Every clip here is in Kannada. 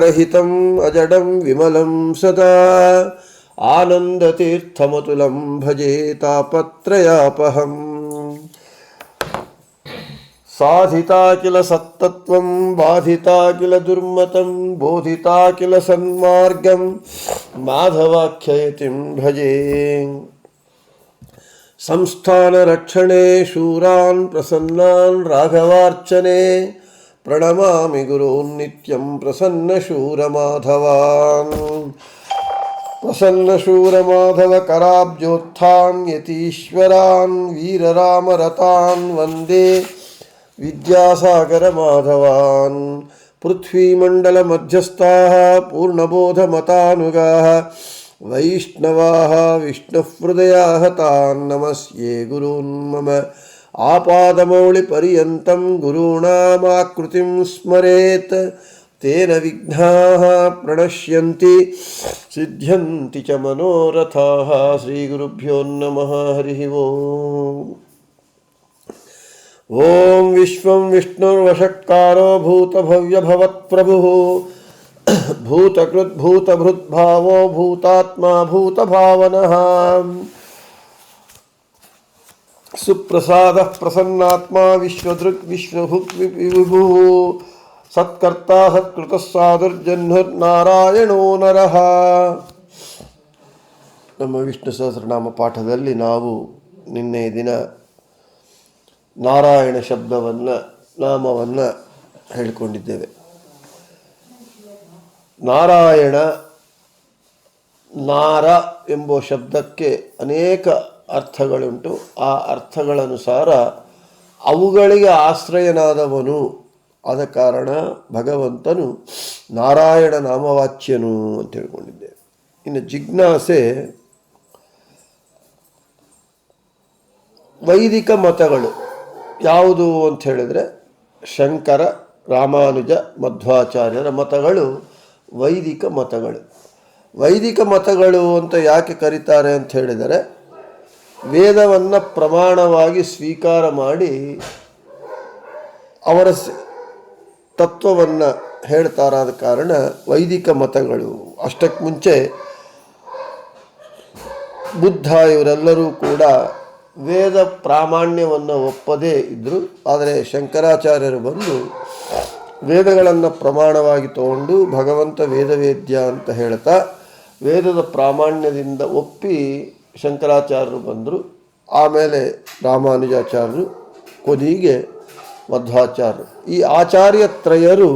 ರಹಿತಂ ಅಜಡಂ ವಿಮಲಂ ಸದಾ ಆನಂದತೀರ್ಥಮತುಲಂ ಭಜೆ ತಾಪತ್ರಯಾಪಹಂ. ಸಾಧಿತಾ ಕಿಲ ಸತ್ತತ್ವಂ ಬಾಧಿತಾ ಕಿಲ ದುರ್ಮತಂ ಬೋಧಿತಾ ಕಿಲ ಸನ್ಮಾರ್ಗಂ ಮಾಧವಾಖ್ಯಯತಿಂ ಭಜೆ. ಸಂಸ್ಥಾನ ರಕ್ಷಣೆ ಶೂರಾನ್ ಪ್ರಸನ್ನಾನ್ ರಾಘವಾರ್ಚನೆ ಪ್ರಣಮಾಮಿ ಗುರೂನ್ ನಿತ್ಯಂ ಪ್ರಸನ್ನ ಶೂರ ಮಾಧವಾನ್. ಪ್ರಸನ್ನ ಶೂರ ಮಾಧವ ಕರಾಬ್ಜೋತ್ಥಾನ್ ಯತೀಶ್ವರಾನ್ ವೀರರಾಮರತಾನ್ ವಂದೇ ವಿದ್ಯಾಸಾಗರ ಮಾಧವಾನ್. ಪೃಥ್ವೀಮಂಡಲ ಮಧ್ಯಸ್ಥಾಃ ಪೂರ್ಣಬೋಧಮತಾನುಗಾಃ ವೈಷ್ಣವಾಃ ವಿಷ್ಣುಹೃದಯಾಃ ತಾನ್ ನಮಸ್ಯೆ ಗುರೂನ್ ಮಮ. ಆಪಾದಮೌಳಿಪರ್ಯಂತಂ ಗುರುಣಾಮಾಕೃತಿಂ ಸ್ಮರೇತ್ ತೇನ ವಿಘ್ನಾಃ ಪ್ರಣಶ್ಯಂತಿ ಸಿದ್ಧ್ಯಂತಿ ಚ ಮನೋರಥಾಃ. ಶ್ರೀಗುರುಭ್ಯೋ ನಮಃ. ಹರಿ ಓಂ. ಓಂ ವಿಶ್ವಂ ವಿಷ್ಣುರ್ವಷಟ್ಕಾರೋ ಭೂತಭವ್ಯಭವತ್ಪ್ರಭುಃ ಭೂತಕೃದ್ಭೂತಭೃದ್ಭಾವೋ ಭೂತಾತ್ಮಾ ಭೂತಭಾವನಃ. ಸುಪ್ರಸಾದಃ ಪ್ರಸನ್ನಾತ್ಮ ವಿಶ್ವದೃಕ್ ವಿಶ್ವಭುಕ್ ವಿಭುಃ ಸತ್ಕರ್ತಾ ಸತ್ಕೃತಃ ಸಾಧುರ್ಜನ್ಹುರ್ನಾರಾಯಣೋ ನರಃ. ನಮ್ಮ ವಿಷ್ಣು ಸಹಸ್ರನಾಮ ಪಾಠದಲ್ಲಿ ನಾವು ನಿನ್ನೆ ದಿನ ನಾರಾಯಣ ಶಬ್ದವನ್ನು ನಾಮವನ್ನು ಹೇಳಿಕೊಂಡಿದ್ದೇವೆ. ನಾರಾಯಣ, ನಾರ ಎಂಬ ಶಬ್ದಕ್ಕೆ ಅನೇಕ ಅರ್ಥಗಳುಂಟು. ಆ ಅರ್ಥಗಳನುಸಾರ ಅವುಗಳಿಗೆ ಆಶ್ರಯನಾದವನು ಆದ ಕಾರಣ ಭಗವಂತನು ನಾರಾಯಣ ನಾಮವಾಚ್ಯನು ಅಂತ ಹೇಳ್ಕೊಂಡಿದ್ದೇವೆ. ಇನ್ನು ಜಿಜ್ಞಾಸೆ, ವೈದಿಕ ಮತಗಳು ಯಾವುದು ಅಂತ ಹೇಳಿದರೆ ಶಂಕರ, ರಾಮಾನುಜ, ಮಧ್ವಾಚಾರ್ಯರ ಮತಗಳು ವೈದಿಕ ಮತಗಳು. ವೈದಿಕ ಮತಗಳು ಅಂತ ಯಾಕೆ ಕರೀತಾರೆ ಅಂತ ಹೇಳಿದರೆ, ವೇದವನ್ನು ಪ್ರಮಾಣವಾಗಿ ಸ್ವೀಕಾರ ಮಾಡಿ ಅವರ ತತ್ವವನ್ನು ಹೇಳ್ತಾರಾದ ಕಾರಣ ವೈದಿಕ ಮತಗಳು. ಅಷ್ಟಕ್ಕೆ ಮುಂಚೆ ಬುದ್ಧ ಇವರೆಲ್ಲರೂ ಕೂಡ ವೇದ ಪ್ರಾಮಾಣ್ಯವನ್ನು ಒಪ್ಪದೇ ಇದ್ದರು. ಆದರೆ ಶಂಕರಾಚಾರ್ಯರು ಬಂದು ವೇದಗಳನ್ನು ಪ್ರಮಾಣವಾಗಿ ತಗೊಂಡು ಭಗವಂತ ವೇದವೇದ್ಯ ಅಂತ ಹೇಳ್ತಾ ವೇದದ ಪ್ರಾಮಾಣ್ಯದಿಂದ ಒಪ್ಪಿ ಶಂಕರಾಚಾರ್ಯರು ಬಂದರು. ಆಮೇಲೆ ರಾಮಾನುಜಾಚಾರ್ಯರು, ಕೊನೆಗೆ ಮಧ್ವಾಚಾರ್ಯರು. ಈ ಆಚಾರ್ಯತ್ರಯರು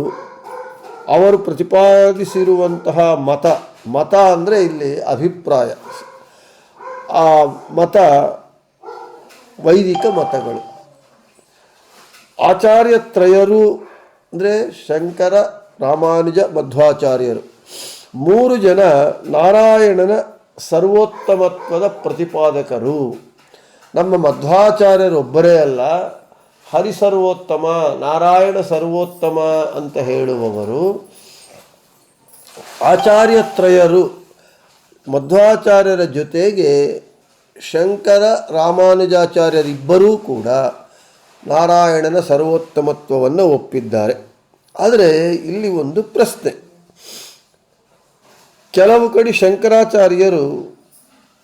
ಅವರು ಪ್ರತಿಪಾದಿಸಿರುವಂತಹ ಮತ ಅಂದರೆ ಇಲ್ಲಿ ಅಭಿಪ್ರಾಯ. ಆ ಮತ ವೈದಿಕ ಮತಗಳು. ಆಚಾರ್ಯತ್ರಯರು ಅಂದರೆ ಶಂಕರ, ರಾಮಾನುಜ, ಮಧ್ವಾಚಾರ್ಯರು ಮೂರು ಜನ ನಾರಾಯಣನ ಸರ್ವೋತ್ತಮತ್ವದ ಪ್ರತಿಪಾದಕರು. ನಮ್ಮ ಮಧ್ವಾಚಾರ್ಯರೊಬ್ಬರೇ ಅಲ್ಲ, ಹರಿಸರ್ವೋತ್ತಮ, ನಾರಾಯಣ ಸರ್ವೋತ್ತಮ ಅಂತ ಹೇಳುವವರು. ಆಚಾರ್ಯತ್ರಯರು ಮಧ್ವಾಚಾರ್ಯರ ಜೊತೆಗೆ ಶಂಕರ, ರಾಮಾನುಜಾಚಾರ್ಯರಿಬ್ಬರೂ ಕೂಡ ನಾರಾಯಣನ ಸರ್ವೋತ್ತಮತ್ವವನ್ನು ಒಪ್ಪಿದ್ದಾರೆ. ಆದರೆ ಇಲ್ಲಿ ಒಂದು ಪ್ರಶ್ನೆ. ಕೆಲವು ಕಡೆ ಶಂಕರಾಚಾರ್ಯರು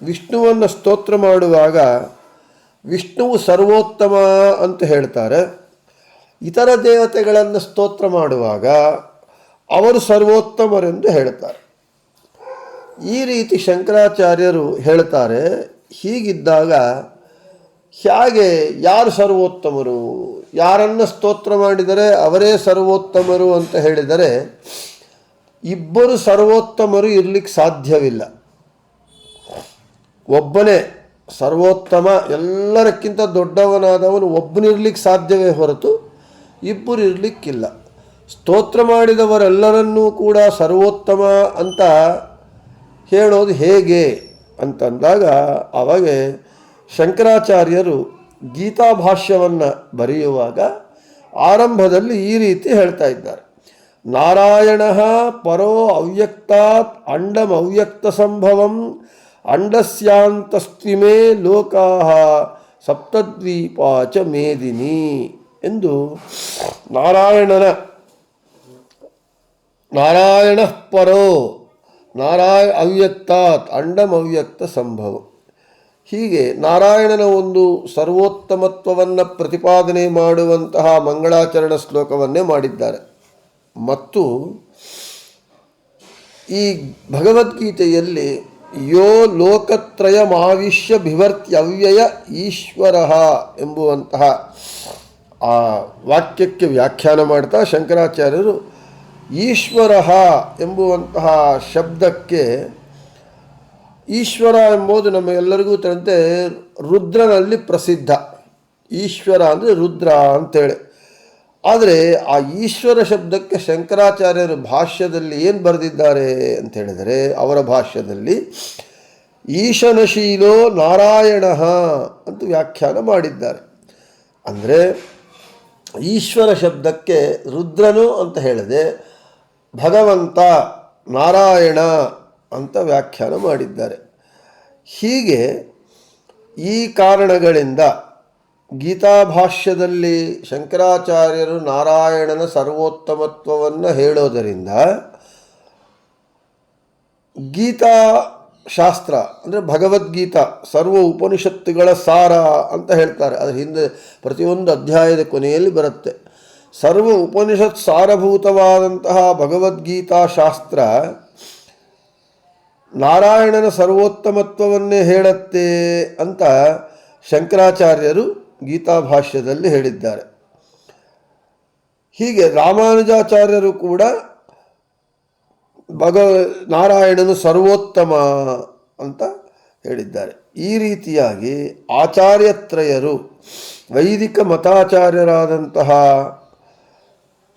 ವಿಷ್ಣುವನ್ನು ಸ್ತೋತ್ರ ಮಾಡುವಾಗ ವಿಷ್ಣುವು ಸರ್ವೋತ್ತಮ ಅಂತ ಹೇಳ್ತಾರೆ. ಇತರ ದೇವತೆಗಳನ್ನು ಸ್ತೋತ್ರ ಮಾಡುವಾಗ ಅವರು ಸರ್ವೋತ್ತಮರೆಂದು ಹೇಳ್ತಾರೆ. ಈ ರೀತಿ ಶಂಕರಾಚಾರ್ಯರು ಹೇಳ್ತಾರೆ. ಹೀಗಿದ್ದಾಗ ಹೇಗೆ ಯಾರು ಸರ್ವೋತ್ತಮರು? ಯಾರನ್ನು ಸ್ತೋತ್ರ ಮಾಡಿದರೆ ಅವರೇ ಸರ್ವೋತ್ತಮರು ಅಂತ ಹೇಳಿದರೆ ಇಬ್ಬರು ಸರ್ವೋತ್ತಮರು ಇರಲಿಕ್ಕೆ ಸಾಧ್ಯವಿಲ್ಲ. ಒಬ್ಬನೇ ಸರ್ವೋತ್ತಮ, ಎಲ್ಲರಕ್ಕಿಂತ ದೊಡ್ಡವನಾದವನು ಒಬ್ಬನಿರ್ಲಿಕ್ಕೆ ಸಾಧ್ಯವೇ ಹೊರತು ಇಬ್ಬರು ಇರಲಿಕ್ಕಿಲ್ಲ. ಸ್ತೋತ್ರ ಮಾಡಿದವರೆಲ್ಲರನ್ನೂ ಕೂಡ ಸರ್ವೋತ್ತಮ ಅಂತ ಹೇಳೋದು ಹೇಗೆ ಅಂತಂದಾಗ ಆವಾಗ ಶಂಕರಾಚಾರ್ಯರು ಗೀತಾ ಭಾಷ್ಯವನ್ನು ಬರೆಯುವಾಗ ಆರಂಭದಲ್ಲಿ ಈ ರೀತಿ ಹೇಳ್ತಾ ಇದ್ದಾರೆ. ನಾರಾಯಣ ಪರೋ ಅವ್ಯಕ್ತಾತ್ ಅಂಡಂ ಅವ್ಯಕ್ತ ಸಂಭವಂ ಅಂಡಸ್ಯಾಂತಸ್ತ್ವಿಮೇ ಲೋಕಾಃ ಸಪ್ತದ್ವೀಪಾಚ ಮೇದಿನಿ ಎಂದು ನಾರಾಯಣ ಪರೋ ಅವ್ಯಕ್ತಾತ್ ಅಂಡಂ ಅವ್ಯಕ್ತ ಸಂಭವ. ಹೀಗೆ ನಾರಾಯಣನ ಒಂದು ಸರ್ವೋತ್ತಮತ್ವವನ್ನು ಪ್ರತಿಪಾದನೆ ಮಾಡುವಂತಹ ಮಂಗಳಾಚರಣ ಶ್ಲೋಕವನ್ನೇ ಮಾಡಿದ್ದಾರೆ. ಮತ್ತು ಈ ಭಗವದ್ಗೀತೆಯಲ್ಲಿ ಯೋ ಲೋಕತ್ರಯಮಾವಿಶ್ಯ ಬಿಭರ್ತ್ಯವ್ಯಯ ಈಶ್ವರ ಎಂಬುವಂತಹ ಆ ವಾಕ್ಯಕ್ಕೆ ವ್ಯಾಖ್ಯಾನ ಮಾಡ್ತಾ ಶಂಕರಾಚಾರ್ಯರು ಈಶ್ವರ ಎಂಬುವಂತಹ ಶಬ್ದಕ್ಕೆ, ಈಶ್ವರ ಎಂಬುದು ನಮಗೆಲ್ಲರಿಗೂ ತಿಳಿದಂತೆ ರುದ್ರನಲ್ಲಿ ಪ್ರಸಿದ್ಧ. ಈಶ್ವರ ಅಂದರೆ ರುದ್ರ ಅಂತೇಳಿ. ಆದರೆ ಆ ಈಶ್ವರ ಶಬ್ದಕ್ಕೆ ಶಂಕರಾಚಾರ್ಯರು ಭಾಷ್ಯದಲ್ಲಿ ಏನು ಬರೆದಿದ್ದಾರೆ ಅಂತ ಹೇಳಿದರೆ, ಅವರ ಭಾಷ್ಯದಲ್ಲಿ ಈಶನಶೀಲೋ ನಾರಾಯಣ ಅಂತ ವ್ಯಾಖ್ಯಾನ ಮಾಡಿದ್ದಾರೆ. ಅಂದರೆ ಈಶ್ವರ ಶಬ್ದಕ್ಕೆ ರುದ್ರನು ಅಂತ ಹೇಳಿದೆ, ಭಗವಂತ ನಾರಾಯಣ ಅಂತ ವ್ಯಾಖ್ಯಾನ ಮಾಡಿದ್ದಾರೆ. ಹೀಗೆ ಈ ಕಾರಣಗಳಿಂದ ಗೀತಾಭಾಷ್ಯದಲ್ಲಿ ಶಂಕರಾಚಾರ್ಯರು ನಾರಾಯಣನ ಸರ್ವೋತ್ತಮತ್ವವನ್ನು ಹೇಳೋದರಿಂದ ಗೀತಾಶಾಸ್ತ್ರ ಅಂದರೆ ಭಗವದ್ಗೀತಾ ಸರ್ವ ಉಪನಿಷತ್ತುಗಳ ಸಾರ ಅಂತ ಹೇಳ್ತಾರೆ. ಅದರ ಹಿಂದೆ ಪ್ರತಿಯೊಂದು ಅಧ್ಯಾಯದ ಕೊನೆಯಲ್ಲಿ ಬರುತ್ತೆ. ಸರ್ವ ಉಪನಿಷತ್ ಸಾರಭೂತವಾದಂತಹ ಭಗವದ್ಗೀತಾ ಶಾಸ್ತ್ರ ನಾರಾಯಣನ ಸರ್ವೋತ್ತಮತ್ವವನ್ನೇ ಹೇಳುತ್ತೆ ಅಂತ ಶಂಕರಾಚಾರ್ಯರು ಗೀತಾಭಾಷ್ಯದಲ್ಲಿ ಹೇಳಿದ್ದಾರೆ. ಹೀಗೆ ರಾಮಾನುಜಾಚಾರ್ಯರು ಕೂಡ ನಾರಾಯಣನು ಸರ್ವೋತ್ತಮ ಅಂತ ಹೇಳಿದ್ದಾರೆ. ಈ ರೀತಿಯಾಗಿ ಆಚಾರ್ಯತ್ರಯರು, ವೈದಿಕ ಮತಾಚಾರ್ಯರಾದಂತಹ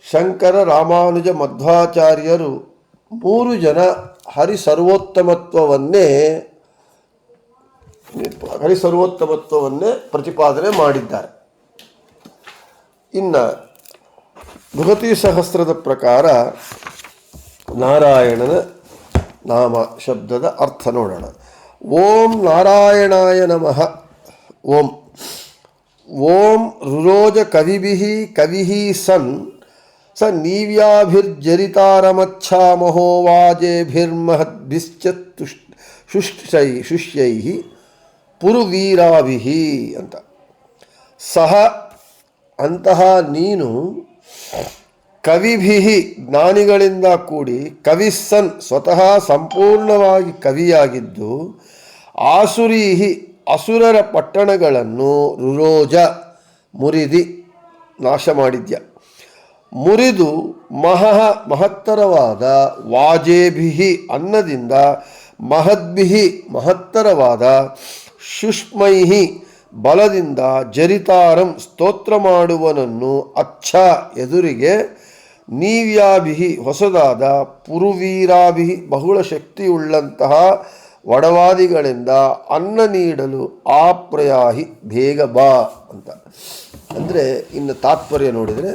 ಶಂಕರ, ರಾಮಾನುಜ, ಮಧ್ವಾಚಾರ್ಯರು 3 ಜನ ಹರಿಸರ್ವೋತ್ತಮತ್ವವನ್ನೇ ಪ್ರತಿಪಾದನೆ ಮಾಡಿದ್ದಾರೆ. ಇನ್ನು ಬೃಹತಿ ಸಹಸ್ರದ ಪ್ರಕಾರ ನಾರಾಯಣನ ನಾಮ ಶಬ್ದದ ಅರ್ಥ ನೋಡೋಣ. ಓಂ ನಾರಾಯಣಾಯ ನಮಃ. ಓಂ ರುರೋಜ ಕವಿಭಿಃ ಕವಿಃ ಸನ್ ಸ ನೀವ್ಯಾಭಿರ್ಜರಿತಾರಮಚ್ಛಾಮಹೋ ವಾಜೇಭಿರ್ಮಹದ್ಭಿಶ್ಚ ಶುಷ್ಯೈಃ ಪುರುವೀರಾಭಿಃ ಅಂತ. ಸಹ ಅಂತಹ ನೀನು ಕವಿಭಿಃ ಜ್ಞಾನಿಗಳಿಂದ ಕೂಡಿ, ಕವಿಸ್ಸನ್ ಸ್ವತಃ ಸಂಪೂರ್ಣವಾಗಿ ಕವಿಯಾಗಿದ್ದು, ಆಸುರೀಹಿ ಅಸುರರ ಪಟ್ಟಣಗಳನ್ನು ರುರೋಜ ಮುರಿದಿ ನಾಶ ಮಾಡಿದ್ಯ, ಮುರಿದು ಮಹತ್ತರವಾದ ವಾಜೇಭಿಹಿ ಅನ್ನದಿಂದ, ಮಹದ್ಭಿಹಿ ಮಹತ್ತರವಾದ, ಶುಷ್ಮೈಹಿ ಬಲದಿಂದ, ಜರಿತಾರಂ ಸ್ತೋತ್ರ ಮಾಡುವನನ್ನು, ಅಚ್ಛ ಎದುರಿಗೆ, ನೀವ್ಯಾಭಿಹಿ ಹೊಸದಾದ, ಪುರುವೀರಾಭಿಹಿ ಬಹುಳ ಶಕ್ತಿಯುಳ್ಳಂತಹ ಒಡವಾದಿಗಳಿಂದ ಅನ್ನ ನೀಡಲು ಆಪ್ರಯಾಹಿ ಬೇಗ ಬಾ ಅಂತ. ಅಂದರೆ ಇನ್ನು ತಾತ್ಪರ್ಯ ನೋಡಿದರೆ,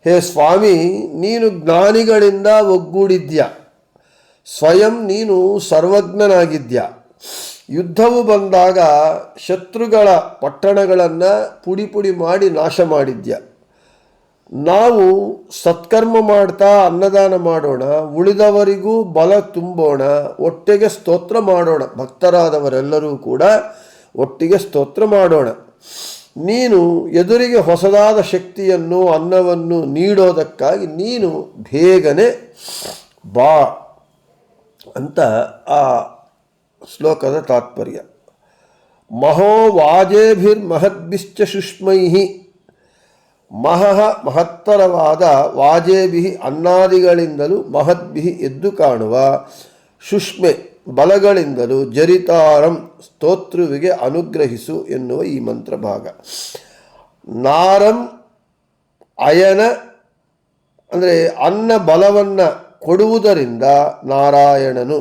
ಹೇ ಸ್ವಾಮಿ, ನೀನು ಜ್ಞಾನಿಗಳಿಂದ ಒಗ್ಗೂಡಿದ್ಯಾ, ಸ್ವಯಂ ನೀನು ಸರ್ವಜ್ಞನಾಗಿದ್ಯಾ. ಯುದ್ಧವು ಬಂದಾಗ ಶತ್ರುಗಳ ಪಟ್ಟಣಗಳನ್ನು ಪುಡಿ ಪುಡಿ ಮಾಡಿ ನಾಶ ಮಾಡಿದ್ಯಾ. ನಾವು ಸತ್ಕರ್ಮ ಮಾಡ್ತಾ ಅನ್ನದಾನ ಮಾಡೋಣ, ಉಳಿದವರಿಗೂ ಬಲ ತುಂಬೋಣ, ಒಟ್ಟಿಗೆ ಸ್ತೋತ್ರ ಮಾಡೋಣ, ಭಕ್ತರಾದವರೆಲ್ಲರೂ ಕೂಡ ಒಟ್ಟಿಗೆ ಸ್ತೋತ್ರ ಮಾಡೋಣ. ನೀನು ಎದುರಿಗೆ ಹೊಸದಾದ ಶಕ್ತಿಯನ್ನು, ಅನ್ನವನ್ನು ನೀಡೋದಕ್ಕಾಗಿ ನೀನು ಬೇಗನೆ ಬಾ ಅಂತ ಆ ಶ್ಲೋಕದ ತಾತ್ಪರ್ಯ. ಮಹೋ ವಾಜೇಭಿರ್ಮಹದ್ಭಿಶ್ಚ ಶುಷ್ಮೈಹಿ, ಮಹತ್ತರವಾದ, ವಾಜೇಭಿ ಅನ್ನಾದಿಗಳಿಂದಲೂ, ಮಹದ್ಭಿ ಎದ್ದು ಕಾಣುವ, ಶುಷ್ಮೆ ಬಲಗಳಿಂದಲೂ, ಜರಿತಾರಂ ಸ್ತೋತ್ರುವಿಗೆ ಅನುಗ್ರಹಿಸು ಎನ್ನುವ ಈ ಮಂತ್ರ ಭಾಗ. ನಾರಂ ಅಯನ ಅಂದರೆ ಅನ್ನ ಬಲವನ್ನು ಕೊಡುವುದರಿಂದ ನಾರಾಯಣನು,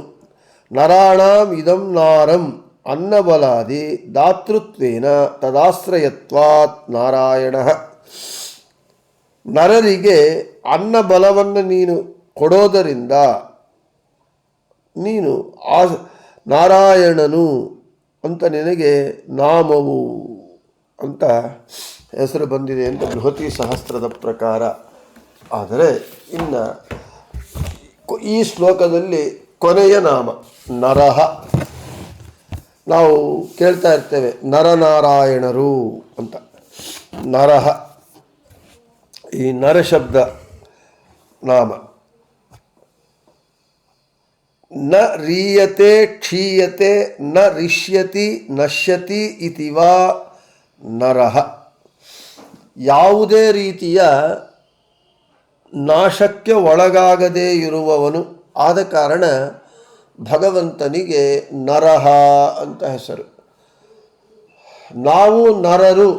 ನರಾಣಾಂ ಇದಂ ನಾರಂ ಅನ್ನಬಲಾದಿ ದಾತೃತ್ವೇನ ತದಾಶ್ರಯತ್ವಾತ್ ನಾರಾಯಣ. ನರರಿಗೆ ಅನ್ನ ಬಲವನ್ನು ನೀನು ಕೊಡೋದರಿಂದ ನೀನು ನಾರಾಯಣನು ಅಂತ ನಿನಗೆ ನಾಮವು ಅಂತ ಹೆಸರು ಬಂದಿದೆ ಅಂತ ಬೃಹತಿ ಸಹಸ್ರದ ಪ್ರಕಾರ. ಆದರೆ ಇನ್ನು ಈ ಶ್ಲೋಕದಲ್ಲಿ ಕೊನೆಯ ನಾಮ ನರಹ. ನಾವು ಕೇಳ್ತಾ ಇರ್ತೇವೆ ನರನಾರಾಯಣರು ಅಂತ. ನರಹ, ಈ ನರಶಬ್ದ ನಾಮ. ನ ರೀಯತೆ ಕ್ಷೀಯತೆ ನ ರಿಷ್ಯತಿ ನಶ್ಯತಿ ಇತಿವಾ ನರಹ. ಯಾವುದೇ ರೀತಿಯ ನಾಶಕ್ಕೆ ಒಳಗಾಗದೇ ಇರುವವನು ಆದ ಕಾರಣ ಭಗವಂತನಿಗೆ ನರಹ ಅಂತ ಹೆಸರು. ನಾವು ನರರು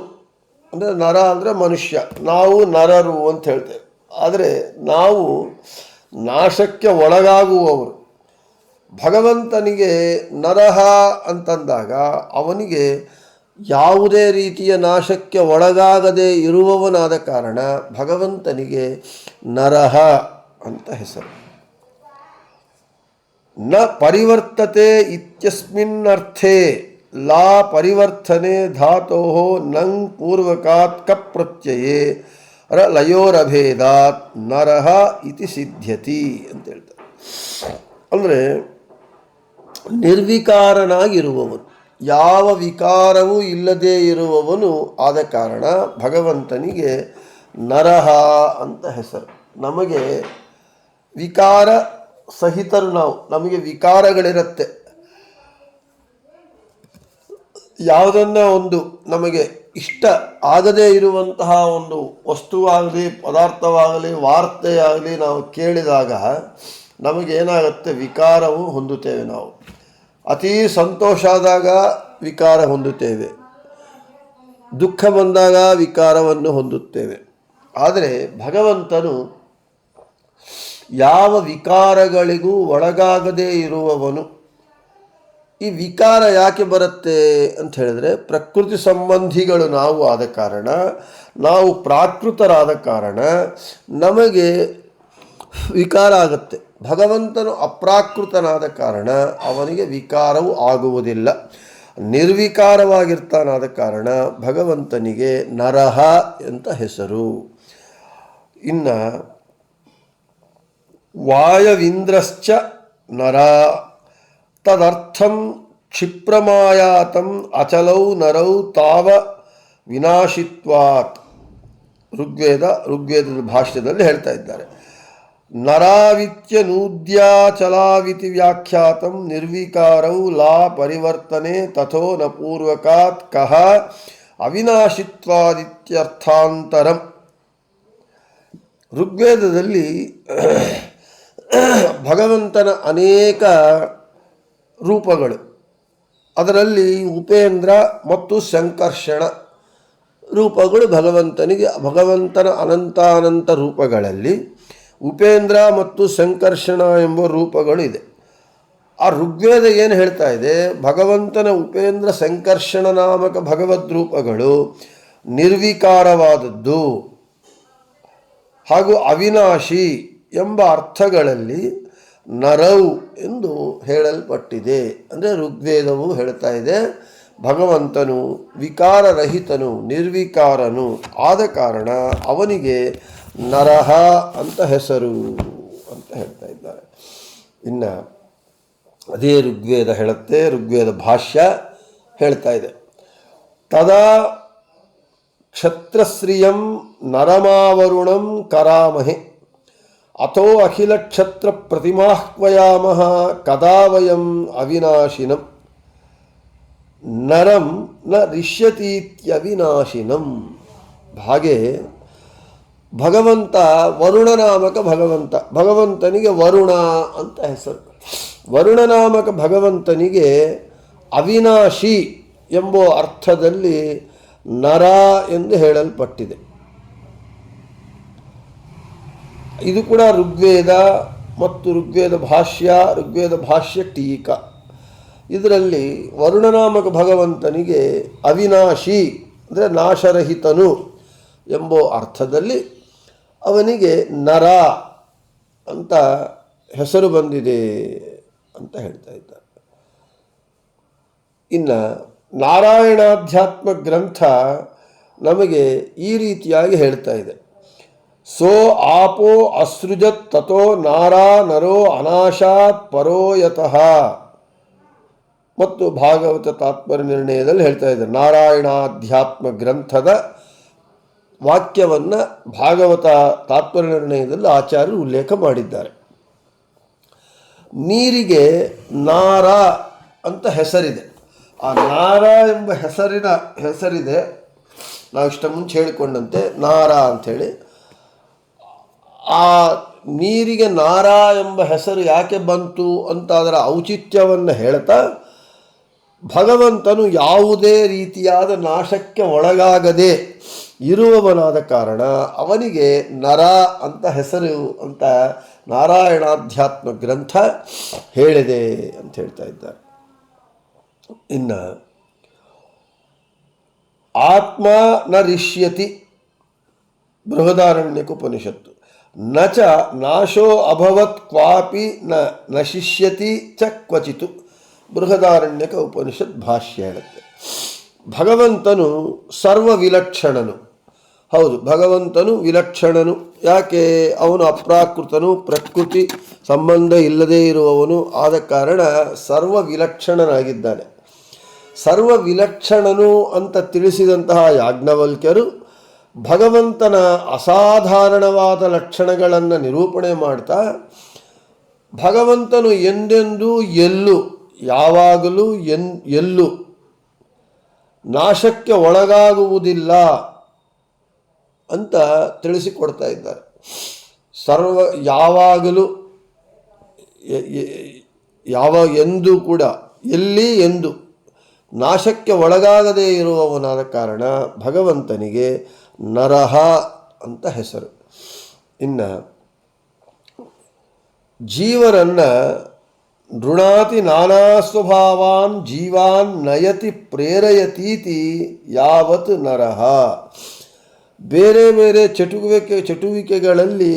ಅಂದರೆ ನರ ಅಂದರೆ ಮನುಷ್ಯ, ನಾವು ನರರು ಅಂತ ಹೇಳ್ತೇವೆ. ಆದರೆ ನಾವು ನಾಶಕ್ಕೆ ಒಳಗಾಗುವವರು. ಭಗವಂತನಿಗೆ ನರಹ ಅಂತಂದಾಗ ಅವನಿಗೆ ಯಾವುದೇ ರೀತಿಯ ನಾಶಕ್ಕೆ ಒಳಗಾಗದೇ ಇರುವವನಾದ ಕಾರಣ ಭಗವಂತನಿಗೆ ನರಹ ಅಂತ ಹೆಸರು. ನ ಪರಿವರ್ತತೆ ಇತ್ಯಸ್ಮಿನ್ನರ್ಥೇ ಲಾ ಪರಿವರ್ತನೆ ಧಾತೋ ನಂಗ್ ಪೂರ್ವಕಾತ್ ಕಪ್ ಪ್ರತ್ಯಯೇ ರ ಲಯೋರಭೇದಾತ್ ನರಹ ಇತಿ ಸಿದ್ಧ್ಯತಿ ಅಂತ ಹೇಳ್ತಾರೆ. ಅಂದರೆ ನಿರ್ವಿಕಾರನಾಗಿರುವವನು, ಯಾವ ವಿಕಾರವೂ ಇಲ್ಲದೇ ಇರುವವನು ಆದ ಕಾರಣ ಭಗವಂತನಿಗೆ ನರಹ ಅಂತ ಹೆಸರು. ನಮಗೆ ವಿಕಾರ ಸಹಿತರು ನಾವು, ನಮಗೆ ವಿಕಾರಗಳಿರುತ್ತೆ. ಯಾವುದನ್ನ ಒಂದು ನಮಗೆ ಇಷ್ಟ ಆಗದೇ ಇರುವಂತಹ ಒಂದು ವಸ್ತುವಾಗಲಿ ಪದಾರ್ಥವಾಗಲಿ ವಾರ್ತೆಯಾಗಲಿ ನಾವು ಕೇಳಿದಾಗ ನಮಗೇನಾಗುತ್ತೆ, ವಿಕಾರವು ಹೊಂದುತ್ತೇವೆ. ನಾವು ಅತೀ ಸಂತೋಷ ಆದಾಗ ವಿಕಾರ ಹೊಂದುತ್ತೇವೆ, ದುಃಖ ಬಂದಾಗ ವಿಕಾರವನ್ನು ಹೊಂದುತ್ತೇವೆ. ಆದರೆ ಭಗವಂತನು ಯಾವ ವಿಕಾರಗಳಿಗೂ ಒಳಗಾಗದೇ ಇರುವವನು. ಈ ವಿಕಾರ ಯಾಕೆ ಬರುತ್ತೆ ಅಂತ ಹೇಳಿದ್ರೆ, ಪ್ರಕೃತಿ ಸಂಬಂಧಿಗಳು ನಾವು ಆದ ಕಾರಣ, ನಾವು ಪ್ರಾಕೃತರಾದ ಕಾರಣ ನಮಗೆ ವಿಕಾರ ಆಗುತ್ತೆ. ಭಗವಂತನು ಅಪ್ರಾಕೃತನಾದ ಕಾರಣ ಅವನಿಗೆ ವಿಕಾರವು ಆಗುವುದಿಲ್ಲ, ನಿರ್ವಿಕಾರವಾಗಿರ್ತಾನಾದ ಕಾರಣ ಭಗವಂತನಿಗೆ ನರಹ ಅಂತ ಹೆಸರು. ಇನ್ನು ವಾಯವಿಂದ್ರಶ್ಚ ನರ ತದರ್ಥಂ ಕ್ಷಿಪ್ರಮಾಯಾತಂ ಅಚಲೌ ನರೌ ತಾವ ವಿನಾಶಿತ್ವಾತ್. ಋಗ್ವೇದದ ಭಾಷ್ಯದಲ್ಲಿ ಹೇಳ್ತಾ ಇದ್ದಾರೆ. ನರಾವಿತ್ಯ ನೂದ್ಯಾಚಲಾವಿತಿ ವ್ಯಾಖ್ಯಾತಂ ನಿರ್ವಿಕಾರೌ ಲಾ ಪರಿವರ್ತನೆ ತಥೋ ನ ಪೂರ್ವಕಾತ್ ಕಹ ಅವಿನಾಶಿತ್ವಾದಿತ್ಯರ್ಥಾಂತರಂ. ಋಗ್ವೇದದಲ್ಲಿ ಭಗವಂತನ ಅನೇಕ ರೂಪಗಳು, ಅದರಲ್ಲಿ ಉಪೇಂದ್ರ ಮತ್ತು ಸಂಕರ್ಷಣ ರೂಪಗಳು ಭಗವಂತನ ಅನಂತಾನಂತ ರೂಪಗಳಲ್ಲಿ ಉಪೇಂದ್ರ ಮತ್ತು ಸಂಕರ್ಷಣ ಎಂಬ ರೂಪಗಳು ಇದೆ. ಆ ಋಗ್ವೇದ ಏನು ಹೇಳ್ತಾ ಇದೆ, ಭಗವಂತನ ಉಪೇಂದ್ರ ಸಂಕರ್ಷಣ ನಾಮಕ ಭಗವದ್ ರೂಪಗಳು ನಿರ್ವಿಕಾರವಾದದ್ದು ಹಾಗೂ ಅವಿನಾಶಿ ಎಂಬ ಅರ್ಥಗಳಲ್ಲಿ ನರೌ ಎಂದು ಹೇಳಲ್ಪಟ್ಟಿದೆ. ಅಂದರೆ ಋಗ್ವೇದವು ಹೇಳ್ತಾ ಇದೆ ಭಗವಂತನು ವಿಕಾರರಹಿತನು, ನಿರ್ವಿಕಾರನು ಆದ ಕಾರಣ ಅವನಿಗೆ ನರಹ ಅಂತ ಹೆಸರು ಅಂತ ಹೇಳ್ತಾ ಇದ್ದಾರೆ. ಇನ್ನು ಅದೇ ಋಗ್ವೇದ ಹೇಳುತ್ತೆ, ಋಗ್ವೇದ ಭಾಷ್ಯ ಹೇಳ್ತಾ ಇದೆ. ತದಾ ಕ್ಷತ್ರಶ್ರಿಯಂ ನರಮಾವರುಣಂ ಕರಾಮಹೆ ಅಥೋ ಅಖಿಲ ಕ್ಷತ್ರ ಪ್ರತಿಮಾಹ್ವಯಾಮಃ ಕದಾ ವಯಂ ಅವಿನಾಶಿನಂ ನರಂ ನ ರಿಷ್ಯತೀತ್ಯವಿನಾಶಿನಂ. ಹಾಗೆ ಭಗವಂತ ವರುಣ ನಾಮಕ ಭಗವಂತನಿಗೆ ವರುಣ ಅಂತ ಹೆಸರು. ವರುಣ ನಾಮಕ ಭಗವಂತನಿಗೆ ಅವಿನಾಶಿ ಎಂಬ ಅರ್ಥದಲ್ಲಿ ನರ ಎಂದು ಹೇಳಲ್ಪಟ್ಟಿದೆ. ಇದು ಕೂಡ ಋಗ್ವೇದ ಮತ್ತು ಋಗ್ವೇದ ಭಾಷ್ಯ ಟೀಕಾ. ಇದರಲ್ಲಿ ವರುಣನಾಮಕ ಭಗವಂತನಿಗೆ ಅವಿನಾಶಿ ಅಂದರೆ ನಾಶರಹಿತನು ಎಂಬ ಅರ್ಥದಲ್ಲಿ ಅವನಿಗೆ ನರ ಅಂತ ಹೆಸರು ಬಂದಿದೆ ಅಂತ ಹೇಳ್ತಾ ಇದ್ದಾರೆ. ಇನ್ನು ನಾರಾಯಣಾಧ್ಯಾತ್ಮ ಗ್ರಂಥ ನಮಗೆ ಈ ರೀತಿಯಾಗಿ ಹೇಳ್ತಾ ಇದೆ. ಸೋ ಆಪೋ ಅಸೃಜತ್ ತಥೋ ನಾರಾ ನರೋ ಅನಾಶಾತ್ ಪರೋಯತಃ. ಮತ್ತು ಭಾಗವತ ತಾತ್ಪರ್ಯ ನಿರ್ಣಯದಲ್ಲಿ ಹೇಳ್ತಾ ಇದ್ದಾರೆ, ನಾರಾಯಣಾಧ್ಯಾತ್ಮ ಗ್ರಂಥದ ವಾಕ್ಯವನ್ನು ಭಾಗವತ ತಾತ್ಪರ್ಯ ನಿರ್ಣಯದಲ್ಲಿ ಆಚಾರ್ಯರು ಉಲ್ಲೇಖ ಮಾಡಿದ್ದಾರೆ. ನೀರಿಗೆ ನಾರ ಅಂತ ಹೆಸರಿದೆ. ಆ ನಾರ ಎಂಬ ಹೆಸರಿದೆ. ನಾವು ಇಷ್ಟ ಮುಂಚೆ ಹೇಳಿಕೊಂಡಂತೆ ನಾರ ಅಂಥೇಳಿ. ಆ ನೀರಿಗೆ ನಾರ ಎಂಬ ಹೆಸರು ಯಾಕೆ ಬಂತು ಅಂತ ಅದರ ಔಚಿತ್ಯವನ್ನು ಹೇಳ್ತಾ, ಭಗವಂತನು ಯಾವುದೇ ರೀತಿಯಾದ ನಾಶಕ್ಕೆ ಒಳಗಾಗದೆ ಇರುವವನಾದ ಕಾರಣ ಅವನಿಗೆ ನರ ಅಂತ ಹೆಸರು ಅಂತ ನಾರಾಯಣಾಧ್ಯಾತ್ಮ ಗ್ರಂಥ ಹೇಳಿದೆ ಅಂತ ಹೇಳ್ತಾ ಇದ್ದಾರೆ. ಇನ್ನು ಆತ್ಮ ನ ರಿಷ್ಯತಿ ಬೃಹದಾರಣ್ಯಕೋಪನಿಷತ್ತು. ನ ಚ ನಾಶೋ ಅಭವತ್ ಕ್ವಾಪಿ ನ ಶಿಷ್ಯತಿ ಚ ಕ್ವಚಿತು ಬೃಹದಾರಣ್ಯಕ ಉಪನಿಷತ್ ಭಾಷ್ಯ ಹೇಳುತ್ತೆ. ಭಗವಂತನು ಸರ್ವ ವಿಲಕ್ಷಣನು. ಹೌದು, ಭಗವಂತನು ವಿಲಕ್ಷಣನು. ಯಾಕೆ? ಅವನು ಅಪ್ರಾಕೃತನು, ಪ್ರಕೃತಿ ಸಂಬಂಧ ಇಲ್ಲದೇ ಇರುವವನು. ಆದ ಕಾರಣ ಸರ್ವ ವಿಲಕ್ಷಣನಾಗಿದ್ದಾನೆ. ಸರ್ವ ವಿಲಕ್ಷಣನು ಅಂತ ತಿಳಿಸಿದಂತಹ ಯಾಜ್ಞವಲ್ಕ್ಯರು ಭಗವಂತನ ಅಸಾಧಾರಣವಾದ ಲಕ್ಷಣಗಳನ್ನು ನಿರೂಪಣೆ ಮಾಡ್ತಾ, ಭಗವಂತನು ಎಂದೆಂದೂ ಎಲ್ಲೂ ಯಾವಾಗಲೂ ಎಲ್ಲೂ ನಾಶಕ್ಕೆ ಒಳಗಾಗುವುದಿಲ್ಲ ಅಂತ ತಿಳಿಸಿಕೊಡ್ತಾ ಇದ್ದಾರೆ. ಯಾವಾಗಲೂ ಎಂದೂ ಕೂಡ ಎಲ್ಲಿ ಎಂದು ನಾಶಕ್ಕೆ ಒಳಗಾಗದೇ ಇರುವವನಾದ ಕಾರಣ ಭಗವಂತನಿಗೆ ನರಹ ಅಂತ ಹೆಸರು. ಇನ್ನು ಜೀವರನ್ನು ನೃಣಾತಿ ನಾನಾ ಸ್ವಭಾವಾನ್ ಜೀವಾನ್ ನಯತಿ ಪ್ರೇರಯತೀತಿ ಯಾವತ್ ನರಹ. ಬೇರೆ ಬೇರೆ ಚಟುವಿಕೆಗಳಲ್ಲಿ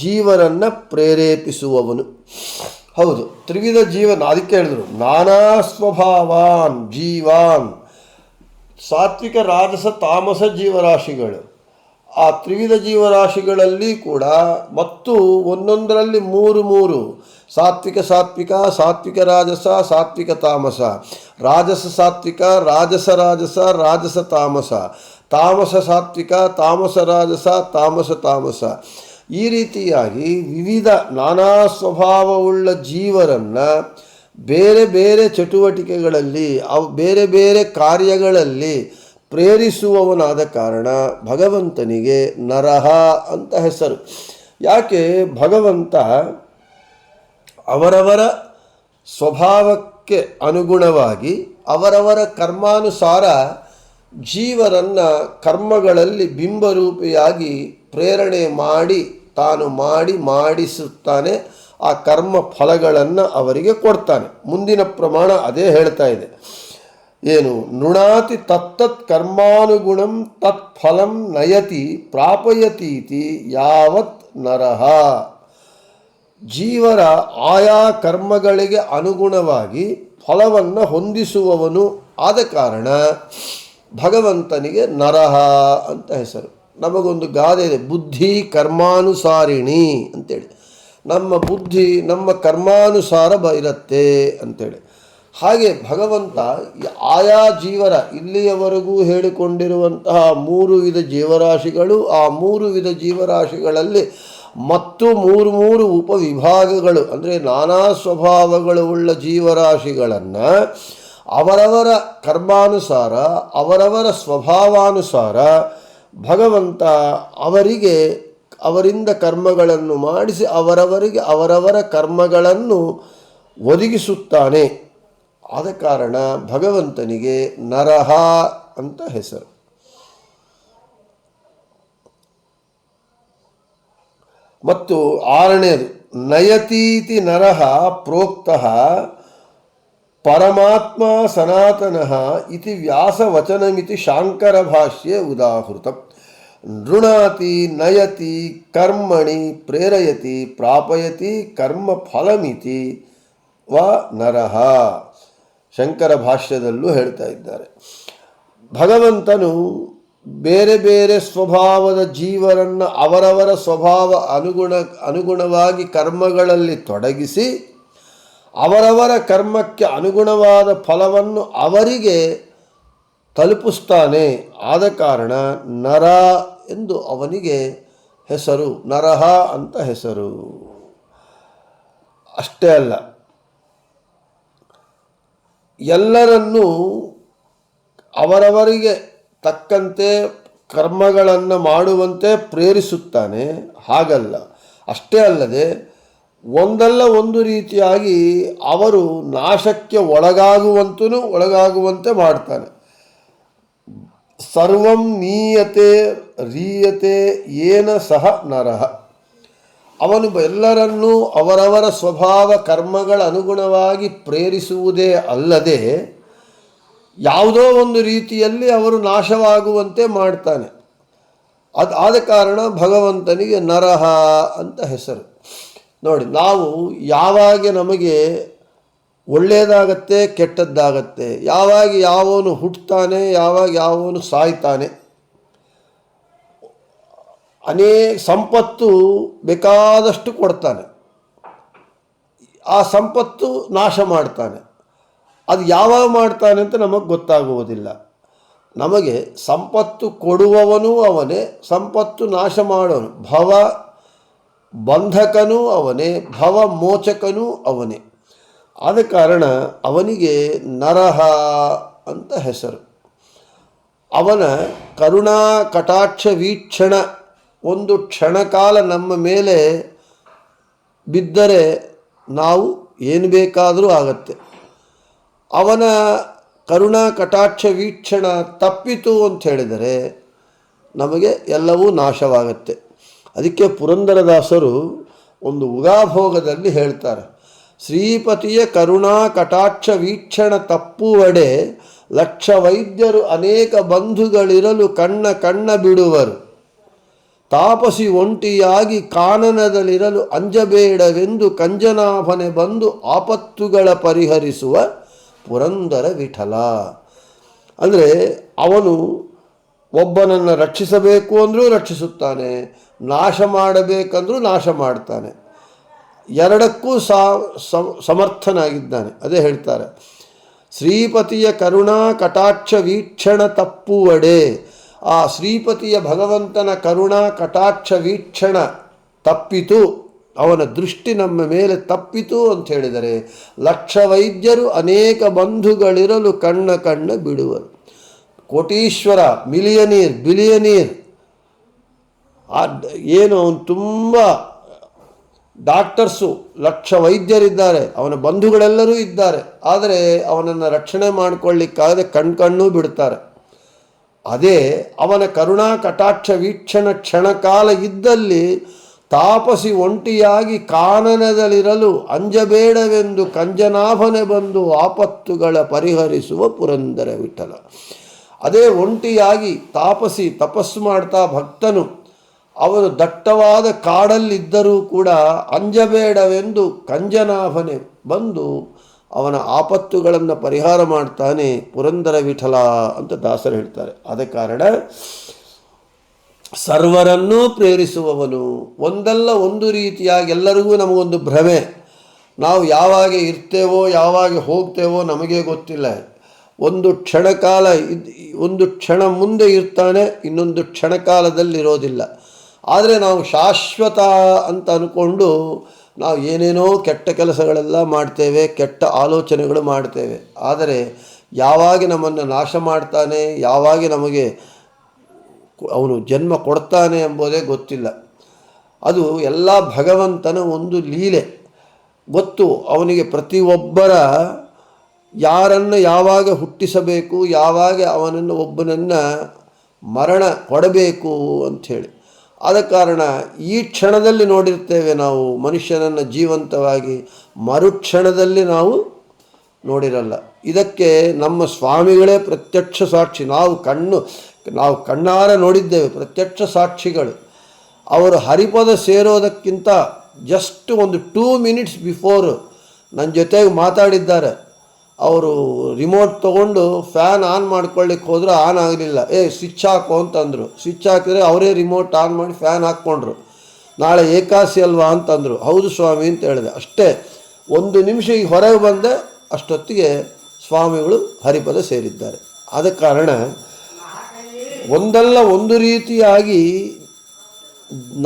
ಜೀವರನ್ನು ಪ್ರೇರೇಪಿಸುವವನು. ಹೌದು, ತ್ರಿವಿಧ ಜೀವನ. ಅದಕ್ಕೆ ಹೇಳಿದರು ನಾನಾ ಸ್ವಭಾವಾನ್ ಜೀವಾನ್. ಸಾತ್ವಿಕ, ರಾಜಸ, ತಾಮಸ ಜೀವರಾಶಿಗಳು. ಆ ತ್ರಿವಿಧ ಜೀವರಾಶಿಗಳಲ್ಲಿ ಕೂಡ ಮತ್ತು ಒಂದೊಂದರಲ್ಲಿ ಮೂರು ಸಾತ್ವಿಕ ಸಾತ್ವಿಕ ರಾಜಸ, ಸಾತ್ವಿಕ ತಾಮಸ, ರಾಜಸ ಸಾತ್ವಿಕ, ರಾಜಸ ರಾಜಸ ತಾಮಸ, ತಾಮಸ ಸಾತ್ವಿಕ, ತಾಮಸ ರಾಜಸ, ತಾಮಸ ತಾಮಸ. ಈ ರೀತಿಯಾಗಿ ವಿವಿಧ ನಾನಾ ಸ್ವಭಾವವುಳ್ಳ ಜೀವರನ್ನು ಬೇರೆ ಬೇರೆ ಚಟುವಟಿಕೆಗಳಲ್ಲಿ, ಬೇರೆ ಬೇರೆ ಕಾರ್ಯಗಳಲ್ಲಿ ಪ್ರೇರಿಸುವವನಾದ ಕಾರಣ ಭಗವಂತನಿಗೆ ನರಹ ಅಂತ ಹೆಸರು. ಯಾಕೆ? ಭಗವಂತ ಅವರವರ ಸ್ವಭಾವಕ್ಕೆ ಅನುಗುಣವಾಗಿ ಅವರವರ ಕರ್ಮಾನುಸಾರ ಜೀವರನ್ನು ಕರ್ಮಗಳಲ್ಲಿ ಬಿಂಬರೂಪಿಯಾಗಿ ಪ್ರೇರಣೆ ಮಾಡಿ ತಾನು ಮಾಡಿಸುತ್ತಾನೆ. ಆ ಕರ್ಮ ಫಲಗಳನ್ನು ಅವರಿಗೆ ಕೊಡ್ತಾನೆ. ಮುಂದಿನ ಪ್ರಮಾಣ ಅದೇ ಹೇಳ್ತಾ ಇದೆ. ಏನು? ನೃಣಾತಿ ತತ್ತತ್ ಕರ್ಮಾನುಗುಣಂ ತತ್ಫಲಂ ನಯತಿ ಪ್ರಾಪಯತೀತಿ ಯಾವತ್ ನರಹ. ಜೀವರ ಆಯಾ ಕರ್ಮಗಳಿಗೆ ಅನುಗುಣವಾಗಿ ಫಲವನ್ನು ಹೊಂದಿಸುವವನು ಆದ ಕಾರಣ ಭಗವಂತನಿಗೆ ನರಹ ಅಂತ ಹೆಸರು. ನಮಗೊಂದು ಗಾದೆ ಇದೆ, ಬುದ್ಧಿ ಕರ್ಮಾನುಸಾರಿಣಿ ಅಂತೇಳಿ. ನಮ್ಮ ಬುದ್ಧಿ ನಮ್ಮ ಕರ್ಮಾನುಸಾರ ಇರುತ್ತೆ ಅಂತೇಳಿ. ಹಾಗೆ ಭಗವಂತ ಆಯಾ ಜೀವರ ಇಲ್ಲಿಯವರೆಗೂ ಹೇಳಿಕೊಂಡಿರುವಂತಹ 3 ವಿಧ ಜೀವರಾಶಿಗಳು, ಆ 3 ವಿಧ ಜೀವರಾಶಿಗಳಲ್ಲಿ ಮತ್ತು 3 ಉಪವಿಭಾಗಗಳು ಅಂದರೆ ನಾನಾ ಸ್ವಭಾವಗಳು ಉಳ್ಳ ಜೀವರಾಶಿಗಳನ್ನು ಅವರವರ ಕರ್ಮಾನುಸಾರ ಅವರವರ ಸ್ವಭಾವಾನುಸಾರ ಭಗವಂತ ಅವರಿಂದ ಕರ್ಮಗಳನ್ನು ಮಾಡಿಸಿ ಅವರವರಿಗೆ ಅವರವರ ಕರ್ಮಗಳನ್ನು ಒದಗಿಸುತ್ತಾನೆ. ಆದ ಕಾರಣ ಭಗವಂತನಿಗೆ ನರಹ ಅಂತ ಹೆಸರು. ಮತ್ತು 6ನೇದು ನಯತೀತಿ ನರಹ ಪ್ರೋಕ್ತಃ ಪರಮಾತ್ಮ ಸನಾತನಃ ಇತಿ ವ್ಯಾಸವಚನಮಿತಿ ಶಾಂಕರ ಭಾಷ್ಯೆ ಉದಾಹೃತಂ. ನೃಣಾತಿ ನಯತಿ ಕರ್ಮಣಿ ಪ್ರೇರಯತಿ ಪ್ರಾಪಯತಿ ಕರ್ಮ ಫಲಮಿತಿ ವ ನರಹ. ಶಂಕರ ಭಾಷ್ಯದಲ್ಲೂ ಹೇಳ್ತಾ ಇದ್ದಾರೆ. ಭಗವಂತನು ಬೇರೆ ಬೇರೆ ಸ್ವಭಾವದ ಜೀವರನ್ನು ಅವರವರ ಸ್ವಭಾವ ಅನುಗುಣವಾಗಿ ಕರ್ಮಗಳಲ್ಲಿ ತೊಡಗಿಸಿ ಅವರವರ ಕರ್ಮಕ್ಕೆ ಅನುಗುಣವಾದ ಫಲವನ್ನು ಅವರಿಗೆ ತಲುಪಿಸ್ತಾನೆ. ಆದ ಕಾರಣ ನರ ಎಂದು ಅವನಿಗೆ ಹೆಸರು, ನರಹ ಅಂತ ಹೆಸರು. ಅಷ್ಟೇ ಅಲ್ಲ, ಎಲ್ಲರನ್ನೂ ಅವರವರಿಗೆ ತಕ್ಕಂತೆ ಕರ್ಮಗಳನ್ನು ಮಾಡುವಂತೆ ಪ್ರೇರಿಸುತ್ತಾನೆ. ಹಾಗಲ್ಲ, ಅಷ್ಟೇ ಅಲ್ಲದೆ ಒಂದಲ್ಲ ಒಂದು ರೀತಿಯಾಗಿ ಅವರು ನಾಶಕ್ಕೆ ಒಳಗಾಗುವಂತೆ ಮಾಡ್ತಾನೆ. ಸರ್ವಂ ನೀಯತೆ ರೀಯತೆ ಏನ ಸಹ ನರಃ. ಅವನು ಎಲ್ಲರನ್ನೂ ಅವರವರ ಸ್ವಭಾವ ಕರ್ಮಗಳ ಅನುಗುಣವಾಗಿ ಪ್ರೇರಿಸುವುದೇ ಅಲ್ಲದೆ ಯಾವುದೋ ಒಂದು ರೀತಿಯಲ್ಲಿ ಅವರು ನಾಶವಾಗುವಂತೆ ಮಾಡ್ತಾನೆ. ಆದ ಕಾರಣ ಭಗವಂತನಿಗೆ ನರಹ ಅಂತ ಹೆಸರು. ನೋಡಿ, ನಾವು ಯಾವಾಗ ನಮಗೆ ಒಳ್ಳೆಯದಾಗತ್ತೆ ಕೆಟ್ಟದ್ದಾಗತ್ತೆ, ಯಾವಾಗ ಯಾವನು ಹುಟ್ಟುತ್ತಾನೆ ಯಾವಾಗ ಯಾವನು ಸಾಯ್ತಾನೆ. ಸಂಪತ್ತು ಬೇಕಾದಷ್ಟು ಕೊಡ್ತಾನೆ, ಆ ಸಂಪತ್ತು ನಾಶ ಮಾಡ್ತಾನೆ. ಅದು ಯಾವಾಗ ಮಾಡ್ತಾನೆ ಅಂತ ನಮಗೆ ಗೊತ್ತಾಗುವುದಿಲ್ಲ. ನಮಗೆ ಸಂಪತ್ತು ಕೊಡುವವನೂ ಅವನೇ, ಸಂಪತ್ತು ನಾಶ ಮಾಡೋನು, ಭವ ಬಂಧಕನೂ ಅವನೇ, ಭವ ಮೋಚಕನೂ ಅವನೇ. ಆದ ಕಾರಣ ಅವನಿಗೆ ನರಹ ಅಂತ ಹೆಸರು. ಅವನ ಕರುಣಾ ಕಟಾಕ್ಷ ವೀಕ್ಷಣ ಒಂದು ಕ್ಷಣಕಾಲ ನಮ್ಮ ಮೇಲೆ ಬಿದ್ದರೆ ನಾವು ಏನು ಬೇಕಾದರೂ ಆಗತ್ತೆ. ಅವನ ಕರುಣಾ ಕಟಾಕ್ಷ ವೀಕ್ಷಣ ತಪ್ಪಿತು ಅಂತ ಹೇಳಿದರೆ ನಮಗೆ ಎಲ್ಲವೂ ನಾಶವಾಗತ್ತೆ. ಅದಕ್ಕೆ ಪುರಂದರದಾಸರು ಒಂದು ಉಗಾಭೋಗದಲ್ಲಿ ಹೇಳ್ತಾರೆ, ಶ್ರೀಪತಿಯ ಕರುಣಾ ಕಟಾಕ್ಷ ವೀಕ್ಷಣ ತಪ್ಪುವಡೆ ಲಕ್ಷ ವೈದ್ಯರು ಅನೇಕ ಬಂಧುಗಳಿರಲು ಕಣ್ಣ ಬಿಡುವರು. ತಾಪಸಿ ಒಂಟಿಯಾಗಿ ಕಾನನದಲ್ಲಿರಲು ಅಂಜಬೇಡವೆಂದು ಕಂಜನಾಭನೆ ಬಂದು ಆಪತ್ತುಗಳ ಪರಿಹರಿಸುವ ಪುರಂದರ ವಿಠಲ. ಅಂದರೆ ಅವನು ಒಬ್ಬನನ್ನು ರಕ್ಷಿಸಬೇಕು ಅಂದರೂ ರಕ್ಷಿಸುತ್ತಾನೆ, ನಾಶ ಮಾಡಬೇಕಂದ್ರೂ ನಾಶ ಮಾಡ್ತಾನೆ. ಎರಡಕ್ಕೂ ಸಮರ್ಥನಾಗಿದ್ದಾನೆ. ಅದೇ ಹೇಳ್ತಾರೆ, ಶ್ರೀಪತಿಯ ಕರುಣಾ ಕಟಾಕ್ಷ ವೀಕ್ಷಣ ತಪ್ಪುವಡೆ. ಆ ಶ್ರೀಪತಿಯ ಭಗವಂತನ ಕರುಣಾ ಕಟಾಕ್ಷ ವೀಕ್ಷಣ ತಪ್ಪಿತು, ಅವನ ದೃಷ್ಟಿ ನಮ್ಮ ಮೇಲೆ ತಪ್ಪಿತು ಅಂತ ಹೇಳಿದರೆ ಲಕ್ಷ ವೈದ್ಯರು ಅನೇಕ ಬಂಧುಗಳಿರಲು ಕಣ್ಣ ಬಿಡುವರು. ಕೋಟೀಶ್ವರ, ಮಿಲಿಯನೀರ್, ಬಿಲಿಯನೀರ್, ಏನು ಅವನು ತುಂಬ ಡಾಕ್ಟರ್ಸು, ಲಕ್ಷ ವೈದ್ಯರಿದ್ದಾರೆ, ಅವನ ಬಂಧುಗಳೆಲ್ಲರೂ ಇದ್ದಾರೆ. ಆದರೆ ಅವನನ್ನು ರಕ್ಷಣೆ ಮಾಡಿಕೊಳ್ಳಿಕ್ಕಾಗದೆ ಕಣ್ಣು ಬಿಡ್ತಾರೆ. ಅದೇ ಅವನ ಕರುಣಾ ಕಟಾಕ್ಷ ವೀಕ್ಷಣ ಕ್ಷಣಕಾಲ ಇದ್ದಲ್ಲಿ ತಾಪಸಿ ಒಂಟಿಯಾಗಿ ಕಾನನದಲ್ಲಿರಲು ಅಂಜಬೇಡವೆಂದು ಕಂಜನಾಭನೆ ಬಂದು ಆಪತ್ತುಗಳ ಪರಿಹರಿಸುವ ಪುರಂದರ ವಿಠಲ. ಅದೇ ಒಂಟಿಯಾಗಿ ತಾಪಸಿ ತಪಸ್ಸು ಮಾಡ್ತಾ ಭಕ್ತನು ಅವನು ದಟ್ಟವಾದ ಕಾಡಲ್ಲಿದ್ದರೂ ಕೂಡ ಅಂಜಬೇಡವೆಂದು ಕಂಜನಾಭನೆ ಬಂದು ಅವನ ಆಪತ್ತುಗಳನ್ನು ಪರಿಹಾರ ಮಾಡ್ತಾನೆ ಪುರಂದರ ವಿಠಲ ಅಂತ ದಾಸರು ಹೇಳ್ತಾರೆ. ಆದ ಕಾರಣ ಸರ್ವರನ್ನೂ ಪ್ರೇರಿಸುವವನು. ಒಂದಲ್ಲ ಒಂದು ರೀತಿಯಾಗಿ ಎಲ್ಲರಿಗೂ ನಮಗೊಂದು ಭ್ರಮೆ, ನಾವು ಯಾವಾಗ ಇರ್ತೇವೋ ಯಾವಾಗ ಹೋಗ್ತೇವೋ ನಮಗೆ ಗೊತ್ತಿಲ್ಲ. ಒಂದು ಕ್ಷಣಕಾಲ ಒಂದು ಕ್ಷಣ ಮುಂದೆ ಇರ್ತಾನೆ, ಇನ್ನೊಂದು ಕ್ಷಣಕಾಲದಲ್ಲಿರೋದಿಲ್ಲ. ಆದರೆ ನಾವು ಶಾಶ್ವತ ಅಂತ ಅಂದ್ಕೊಂಡು ನಾವು ಏನೇನೋ ಕೆಟ್ಟ ಕೆಲಸಗಳೆಲ್ಲ ಮಾಡ್ತೇವೆ, ಕೆಟ್ಟ ಆಲೋಚನೆಗಳು ಮಾಡ್ತೇವೆ. ಆದರೆ ಯಾವಾಗ ನಮ್ಮನ್ನು ನಾಶ ಮಾಡ್ತಾನೆ, ಯಾವಾಗ ನಮಗೆ ಅವನು ಜನ್ಮ ಕೊಡ್ತಾನೆ ಎಂಬುದೇ ಗೊತ್ತಿಲ್ಲ. ಅದು ಎಲ್ಲ ಭಗವಂತನ ಒಂದು ಲೀಲೆ. ಗೊತ್ತು ಅವನಿಗೆ ಪ್ರತಿಯೊಬ್ಬರ ಯಾರನ್ನು ಯಾವಾಗ ಹುಟ್ಟಿಸಬೇಕು, ಯಾವಾಗ ಅವನನ್ನು ಒಬ್ಬನನ್ನು ಮರಣ ಕೊಡಬೇಕು ಅಂಥೇಳಿ. ಆದ ಕಾರಣ ಈ ಕ್ಷಣದಲ್ಲಿ ನೋಡಿರ್ತೇವೆ ನಾವು ಮನುಷ್ಯನನ್ನು ಜೀವಂತವಾಗಿ, ಮರುಕ್ಷಣದಲ್ಲಿ ನಾವು ನೋಡಿರಲ್ಲ. ಇದಕ್ಕೆ ನಮ್ಮ ಸ್ವಾಮಿಗಳೇ ಪ್ರತ್ಯಕ್ಷ ಸಾಕ್ಷಿ. ನಾವು ಕಣ್ಣಾರ ನೋಡಿದ್ದೇವೆ, ಪ್ರತ್ಯಕ್ಷ ಸಾಕ್ಷಿಗಳು. ಅವರು ಹರಿಪದ ಸೇರೋದಕ್ಕಿಂತ ಜಸ್ಟ್ ಒಂದು 2 ಮಿನಿಟ್ಸ್ ಬಿಫೋರ್ ನನ್ನ ಜೊತೆಗೆ ಮಾತಾಡಿದ್ದಾರೆ. ಅವರು ರಿಮೋಟ್ ತೊಗೊಂಡು ಫ್ಯಾನ್ ಆನ್ ಮಾಡ್ಕೊಳ್ಳಿಕ್ಕೆ ಹೋದ್ರೆ ಆನ್ ಆಗಲಿಲ್ಲ. ಸ್ವಿಚ್ ಹಾಕು ಅಂತಂದರು. ಸ್ವಿಚ್ ಹಾಕಿದರೆ ಅವರೇ ರಿಮೋಟ್ ಆನ್ ಮಾಡಿ ಫ್ಯಾನ್ ಹಾಕ್ಕೊಂಡ್ರು. ನಾಳೆ ಏಕಾಸಿ ಅಲ್ವಾ ಅಂತಂದರು. ಹೌದು ಸ್ವಾಮಿ ಅಂತ ಹೇಳಿದೆ. ಅಷ್ಟೇ 1 ನಿಮಿಷ ಈಗ ಹೊರಗೆ ಬಂದೆ, ಅಷ್ಟೊತ್ತಿಗೆ ಸ್ವಾಮಿಗಳು ಹರಿಪದ ಸೇರಿದ್ದಾರೆ. ಆದ ಕಾರಣ ಒಂದಲ್ಲ ಒಂದು ರೀತಿಯಾಗಿ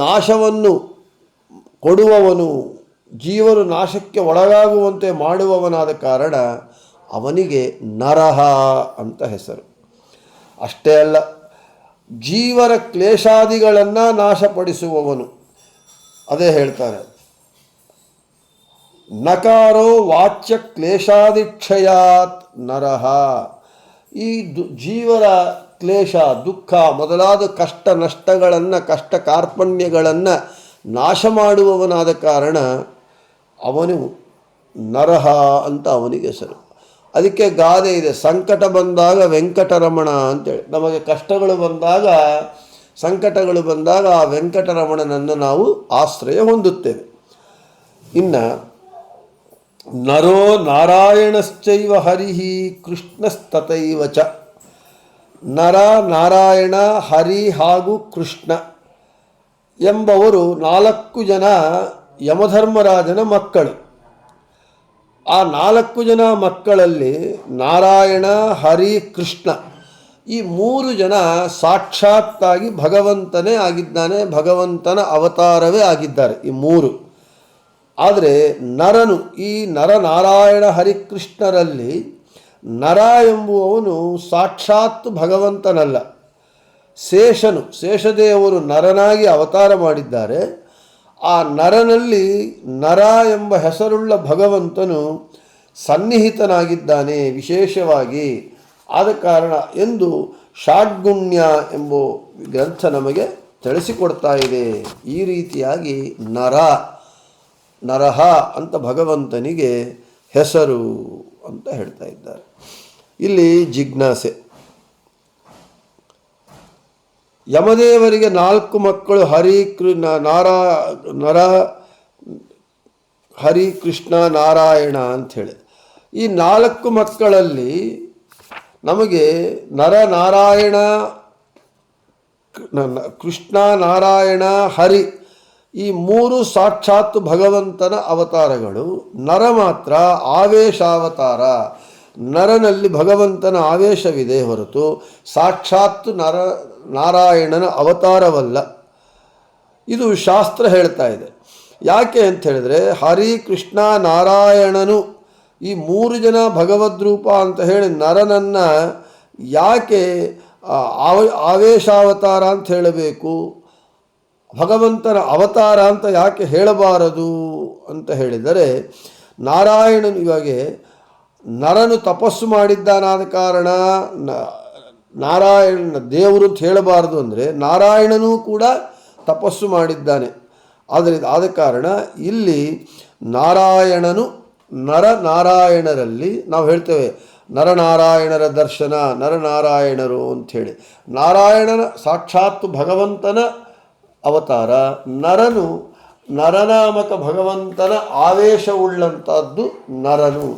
ನಾಶವನ್ನು ಕೊಡುವವನು, ಜೀವನು ನಾಶಕ್ಕೆ ಒಳಗಾಗುವಂತೆ ಮಾಡುವವನಾದ ಕಾರಣ ಅವನಿಗೆ ನರಹ ಅಂತ ಹೆಸರು. ಅಷ್ಟೇ ಅಲ್ಲ, ಜೀವರ ಕ್ಲೇಶಾದಿಗಳನ್ನು ನಾಶಪಡಿಸುವವನು. ಅದೇ ಹೇಳ್ತಾರೆ, ನಕಾರೋ ವಾಚ್ಯ ಕ್ಲೇಶಾದಿಕ್ಷಯಾತ್ ನರಹ. ಈ ಜೀವರ ಕ್ಲೇಶ, ದುಃಖ ಮೊದಲಾದ ಕಷ್ಟ ನಷ್ಟಗಳನ್ನು, ಕಷ್ಟ ಕಾರ್ಪಣ್ಯಗಳನ್ನು ನಾಶ ಮಾಡುವವನಾದ ಕಾರಣ ಅವನು ನರಹ ಅಂತ ಅವನಿಗೆ ಹೆಸರು. ಅದಕ್ಕೆ ಗಾದೆ ಇದೆ, ಸಂಕಟ ಬಂದಾಗ ವೆಂಕಟರಮಣ ಅಂತೇಳಿ. ನಮಗೆ ಕಷ್ಟಗಳು ಬಂದಾಗ, ಸಂಕಟಗಳು ಬಂದಾಗ ಆ ವೆಂಕಟರಮಣನನ್ನು ನಾವು ಆಶ್ರಯ ಹೊಂದುತ್ತೇವೆ. ಇನ್ನು ನರೋ ನಾರಾಯಣಶ್ಚೈವ ಹರಿಹಿ ಕೃಷ್ಣಸ್ತತೈವ ಚ. ನರ, ನಾರಾಯಣ, ಹರಿ ಹಾಗೂ ಕೃಷ್ಣ ಎಂಬವರು 4 ಜನ ಯಮಧರ್ಮರಾಜನ ಮಕ್ಕಳು. ಆ 4 ಜನ ಮಕ್ಕಳಲ್ಲಿ ನಾರಾಯಣ, ಹರಿ, ಕೃಷ್ಣ ಈ 3 ಜನ ಸಾಕ್ಷಾತ್ತಾಗಿ ಭಗವಂತನೇ ಆಗಿದ್ದಾನೆ, ಭಗವಂತನ ಅವತಾರವೇ ಆಗಿದ್ದಾರೆ ಈ 3. ಆದರೆ ನರನು, ಈ ನರನಾರಾಯಣ ಹರಿಕೃಷ್ಣರಲ್ಲಿ ನರ ಎಂಬುವವನು ಸಾಕ್ಷಾತ್ ಭಗವಂತನಲ್ಲ, ಶೇಷನು, ಶೇಷದೇವರು ನರನಾಗಿ ಅವತಾರ ಮಾಡಿದ್ದಾರೆ. ಆ ನರನಲ್ಲಿ ನರ ಎಂಬ ಹೆಸರುಳ್ಳ ಭಗವಂತನು ಸನ್ನಿಹಿತನಾಗಿದ್ದಾನೆ ವಿಶೇಷವಾಗಿ. ಆದ ಕಾರಣ ಎಂದು ಷಾಡ್ಗುಣ್ಯ ಎಂಬ ಗ್ರಂಥ ನಮಗೆ ತಿಳಿಸಿಕೊಡ್ತಾ ಇದೆ. ಈ ರೀತಿಯಾಗಿ ನರಹ ಅಂತ ಭಗವಂತನಿಗೆ ಹೆಸರು ಅಂತ ಹೇಳ್ತಾ ಇದ್ದಾರೆ. ಇಲ್ಲಿ ಜಿಜ್ಞಾಸೆ, ಯಮದೇವರಿಗೆ 4 ಮಕ್ಕಳು ಹರಿ, ಕೃಷ್ಣ, ನಾರಾಯಣ ಅಂಥೇಳಿ. ಈ 4 ಮಕ್ಕಳಲ್ಲಿ ನಮಗೆ ನಾರಾಯಣ, ಕೃಷ್ಣ, ನಾರಾಯಣ, ಹರಿ ಈ 3 ಸಾಕ್ಷಾತ್ ಭಗವಂತನ ಅವತಾರಗಳು. ನರ ಮಾತ್ರ ಆವೇಶಾವತಾರ. ನರನಲ್ಲಿ ಭಗವಂತನ ಆವೇಶವಿದೆ ಹೊರತು ಸಾಕ್ಷಾತ್ ನಾರಾಯಣನ ಅವತಾರವಲ್ಲ. ಇದು ಶಾಸ್ತ್ರ ಹೇಳ್ತಾ ಇದೆ. ಯಾಕೆ ಅಂತ ಹೇಳಿದ್ರೆ, ಹರಿ, ಕೃಷ್ಣ, ನಾರಾಯಣನು ಈ 3 ಜನ ಭಗವದ್ರೂಪ ಅಂತ ಹೇಳಿ ನರನನ್ನು ಯಾಕೆ ಆವೇಶಾವತಾರ ಅಂತ ಹೇಳಬೇಕು, ಭಗವಂತನ ಅವತಾರ ಅಂತ ಯಾಕೆ ಹೇಳಬಾರದು ಅಂತ ಹೇಳಿದರೆ, ನಾರಾಯಣನು ಇವಾಗ ನರನು ತಪಸ್ಸು ಮಾಡಿದ್ದಾನಾದ ಕಾರಣ ನಾರಾಯಣ ದೇವರು ಅಂತ ಹೇಳಬಾರದು. ಅಂದರೆ ನಾರಾಯಣನೂ ಕೂಡ ತಪಸ್ಸು ಮಾಡಿದ್ದಾನೆ. ಆದ ಕಾರಣ ಇಲ್ಲಿ ನಾರಾಯಣನು, ನರನಾರಾಯಣರಲ್ಲಿ ನಾವು ಹೇಳ್ತೇವೆ ನರನಾರಾಯಣರ ದರ್ಶನ, ನರನಾರಾಯಣರು ಅಂಥೇಳಿ. ನಾರಾಯಣನ ಸಾಕ್ಷಾತ್ ಭಗವಂತನ ಅವತಾರ, ನರನು ನರನಾಮಕ ಭಗವಂತನ ಆವೇಶವುಳ್ಳಂಥದ್ದು ನರನು.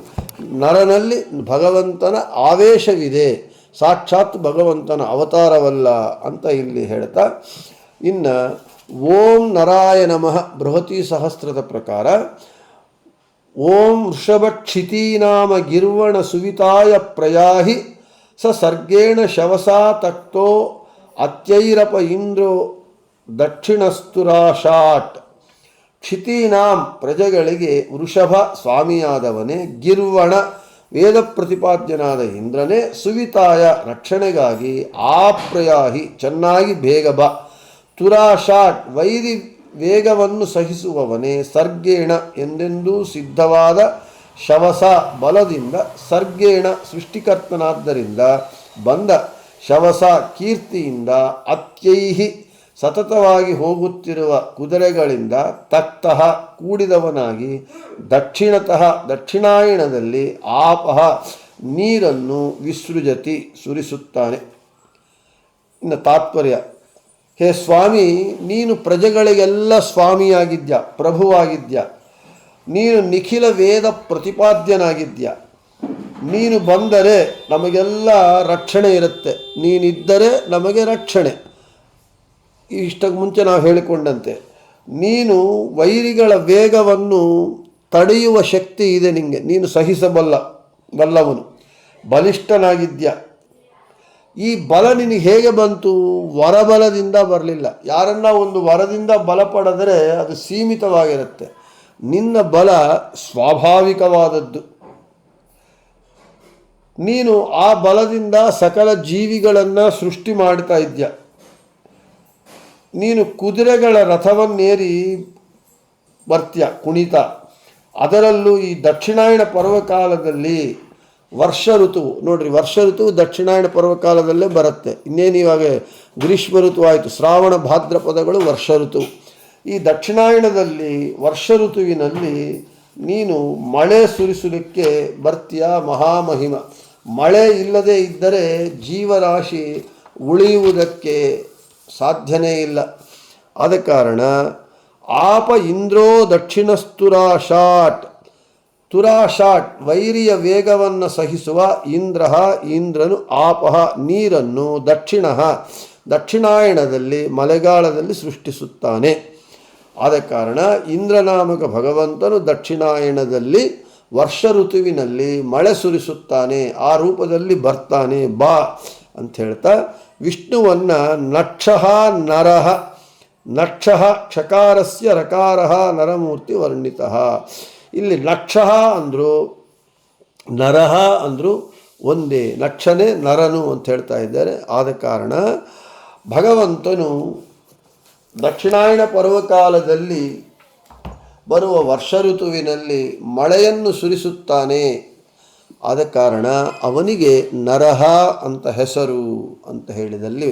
ನರನಲ್ಲಿ ಭಗವಂತನ ಆವೇಶವಿದೆ, ಸಾಕ್ಷಾತ್ ಭಗವಂತನ ಅವತಾರವಲ್ಲ ಅಂತ ಇಲ್ಲಿ ಹೇಳ್ತಾ, ಇನ್ನು ಓಂ ನರಾಯ ನಮಃ ಬೃಹತಿ ಸಹಸ್ರದ ಪ್ರಕಾರ ಓಂ ವೃಷಭಕ್ಷಿತೀನಾಮ ಗಿರ್ವಣ ಸುವಿತಾಯ ಪ್ರಯಾಹಿ ಸ ಸರ್ಗೇಣ ಶವಸಾ ತಕ್ತೋ ಅತ್ಯೈರಪ ಇಂದ್ರೋ ದಕ್ಷಿಣಸ್ತುರಾಶಾಟ್. ಕ್ಷಿತೀನಾಂ ಪ್ರಜೆಗಳಿಗೆ ವೃಷಭ ಸ್ವಾಮಿಯಾದವನೇ, ಗಿರ್ವಣ ವೇದ ಪ್ರತಿಪಾದ್ಯನಾದ ಇಂದ್ರನೇ, ಸುವಿತಾಯ ರಕ್ಷಣೆಗಾಗಿ ಆಪ್ರಯಾಹಿ ಚೆನ್ನಾಗಿ ಬೇಗ ಬಾ, ತುರಾಶಾಟ್ ವೈರಿ ವೇಗವನ್ನು ಸಹಿಸುವವನೇ, ಸರ್ಗೇಣ ಎಂದೆಂದೂ ಸಿದ್ಧವಾದ, ಶವಸ ಬಲದಿಂದ, ಸರ್ಗೇಣ ಸೃಷ್ಟಿಕರ್ತನಾದ್ದರಿಂದ ಬಂದ, ಶವಸ ಕೀರ್ತಿಯಿಂದ, ಅತ್ಯೈಹಿ ಸತತವಾಗಿ ಹೋಗುತ್ತಿರುವ ಕುದುರೆಗಳಿಂದ, ತಕ್ತಃ ಕೂಡಿದವನಾಗಿ, ದಕ್ಷಿಣತಃ ದಕ್ಷಿಣಾಯಣದಲ್ಲಿ, ಆಪಹ ನೀರನ್ನು, ವಿಸೃಜತಿ ಸುರಿಸುತ್ತಾನೆ. ಇನ್ನು ತಾತ್ಪರ್ಯ, ಹೇ ಸ್ವಾಮಿ, ನೀನು ಪ್ರಜೆಗಳಿಗೆಲ್ಲ ಸ್ವಾಮಿಯಾಗಿದ್ಯಾ, ಪ್ರಭುವಾಗಿದ್ಯಾ, ನೀನು ನಿಖಿಲ ವೇದ ಪ್ರತಿಪಾದ್ಯನಾಗಿದ್ಯಾ, ನೀನು ಬಂದರೆ ನಮಗೆಲ್ಲ ರಕ್ಷಣೆ ಇರುತ್ತೆ, ನೀನಿದ್ದರೆ ನಮಗೆ ರಕ್ಷಣೆ. ಇಷ್ಟಕ್ಕೆ ಮುಂಚೆ ನಾವು ಹೇಳಿಕೊಂಡಂತೆ ನೀನು ವೈರಿಗಳ ವೇಗವನ್ನು ತಡೆಯುವ ಶಕ್ತಿ ಇದೆ ನಿನಗೆ, ನೀನು ಬಲ್ಲವನು, ಬಲಿಷ್ಠನಾಗಿದ್ಯಾ. ಈ ಬಲ ನಿನಗೆ ಹೇಗೆ ಬಂತು? ವರಬಲದಿಂದ ಬರಲಿಲ್ಲ. ಯಾರನ್ನ ಒಂದು ವರದಿಂದ ಬಲ ಪಡೆದರೆ ಅದು ಸೀಮಿತವಾಗಿರುತ್ತೆ. ನಿನ್ನ ಬಲ ಸ್ವಾಭಾವಿಕವಾದದ್ದು. ನೀನು ಆ ಬಲದಿಂದ ಸಕಲ ಜೀವಿಗಳನ್ನು ಸೃಷ್ಟಿ ಮಾಡ್ತಾ ಇದ್ಯ. ನೀನು ಕುದುರೆಗಳ ರಥವನ್ನೇರಿ ಬರ್ತ್ಯ ಕುಣಿತ. ಅದರಲ್ಲೂ ಈ ದಕ್ಷಿಣಾಯಣ ಪರ್ವಕಾಲದಲ್ಲಿ ವರ್ಷ ಋತುವು ನೋಡ್ರಿ, ವರ್ಷ ಋತುವು ದಕ್ಷಿಣಾಯಣ ಪರ್ವಕಾಲದಲ್ಲೇ ಬರುತ್ತೆ. ಇನ್ನೇನು ಇವಾಗ ಗ್ರೀಷ್ಮ ಋತು ಆಯಿತು, ಶ್ರಾವಣ ಭಾದ್ರಪದಗಳು ವರ್ಷ ಋತು. ಈ ದಕ್ಷಿಣಾಯಣದಲ್ಲಿ ವರ್ಷ ಋತುವಿನಲ್ಲಿ ನೀನು ಮಳೆ ಸುರಿಸಲಿಕ್ಕೆ ಬರ್ತೀಯ. ಮಹಾಮಹಿಮ. ಮಳೆ ಇಲ್ಲದೆ ಇದ್ದರೆ ಜೀವರಾಶಿ ಉಳಿಯುವುದಕ್ಕೆ ಸಾಧ್ಯನೇ ಇಲ್ಲ. ಆದ ಕಾರಣ ಆಪ ಇಂದ್ರೋ ದಕ್ಷಿಣಸ್ತುರಾಶಾಟ್. ತುರಾಶಾಟ್ ವೈರಿಯ ವೇಗವನ್ನು ಸಹಿಸುವ ಇಂದ್ರನು ಆಪಹ ನೀರನ್ನು ದಕ್ಷಿಣಾಯಣದಲ್ಲಿ ಮಳೆಗಾಲದಲ್ಲಿ ಸೃಷ್ಟಿಸುತ್ತಾನೆ. ಆದ ಕಾರಣ ಇಂದ್ರನಾಮಕ ಭಗವಂತನು ದಕ್ಷಿಣಾಯಣದಲ್ಲಿ ವರ್ಷ ಋತುವಿನಲ್ಲಿ ಮಳೆ ಸುರಿಸುತ್ತಾನೆ, ಆ ರೂಪದಲ್ಲಿ ಬರ್ತಾನೆ ಬಾ ಅಂತ ಹೇಳ್ತಾ ವಿಷ್ಣುವನ್ನು ನಕ್ಷಃ ನರಃ, ನಕ್ಷಃ ಕ್ಷಕಾರಸ್ಯ ರಕಾರಃ ನರಮೂರ್ತಿ ವರ್ಣಿತಃ. ಇಲ್ಲಿ ನಕ್ಷಃ ಅಂದರು, ನರಃ ಅಂದರು ಒಂದೇ, ನಕ್ಷನೇ ನರನು ಅಂತ ಹೇಳ್ತಾ ಇದ್ದಾರೆ. ಆದ ಕಾರಣ ಭಗವಂತನು ದಕ್ಷಿಣಾಯಣ ಪರ್ವಕಾಲದಲ್ಲಿ ಬರುವ ವರ್ಷ ಋತುವಿನಲ್ಲಿ ಮಳೆಯನ್ನು ಸುರಿಸುತ್ತಾನೆ. ಆದ ಕಾರಣ ಅವನಿಗೆ ನರಹ ಅಂತ ಹೆಸರು ಅಂತ ಹೇಳಿದಲ್ಲಿ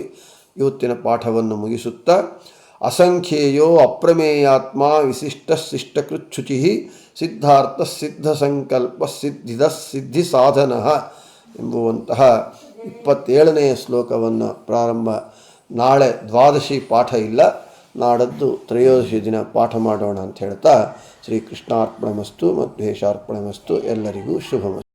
ಇವತ್ತಿನ ಪಾಠವನ್ನು ಮುಗಿಸುತ್ತಾ, ಅಸಂಖ್ಯೇಯೋ ಅಪ್ರಮೇಯಾತ್ಮ ವಿಶಿಷ್ಟ ಶಿಷ್ಟಕೃಚ್ಯುಚಿ ಸಿದ್ಧಾರ್ಥ ಸಿದ್ಧ ಸಂಕಲ್ಪ ಸಿದ್ಧಿ ಸಾಧನ ಎಂಬುವಂತಹ 27ನೇ ಶ್ಲೋಕವನ್ನು ಪ್ರಾರಂಭ. ನಾಳೆ ದ್ವಾದಶಿ ಪಾಠ ಇಲ್ಲ, ನಾಡದ್ದು ತ್ರಯೋದಶಿ ದಿನ ಪಾಠ ಮಾಡೋಣ ಅಂತ ಹೇಳ್ತಾ ಶ್ರೀಕೃಷ್ಣಾರ್ಪಣಮಸ್ತು ಮಧ್ವೇಶಾರ್ಪಣಮಸ್ತು. ಎಲ್ಲರಿಗೂ ಶುಭಮಸ್ತು.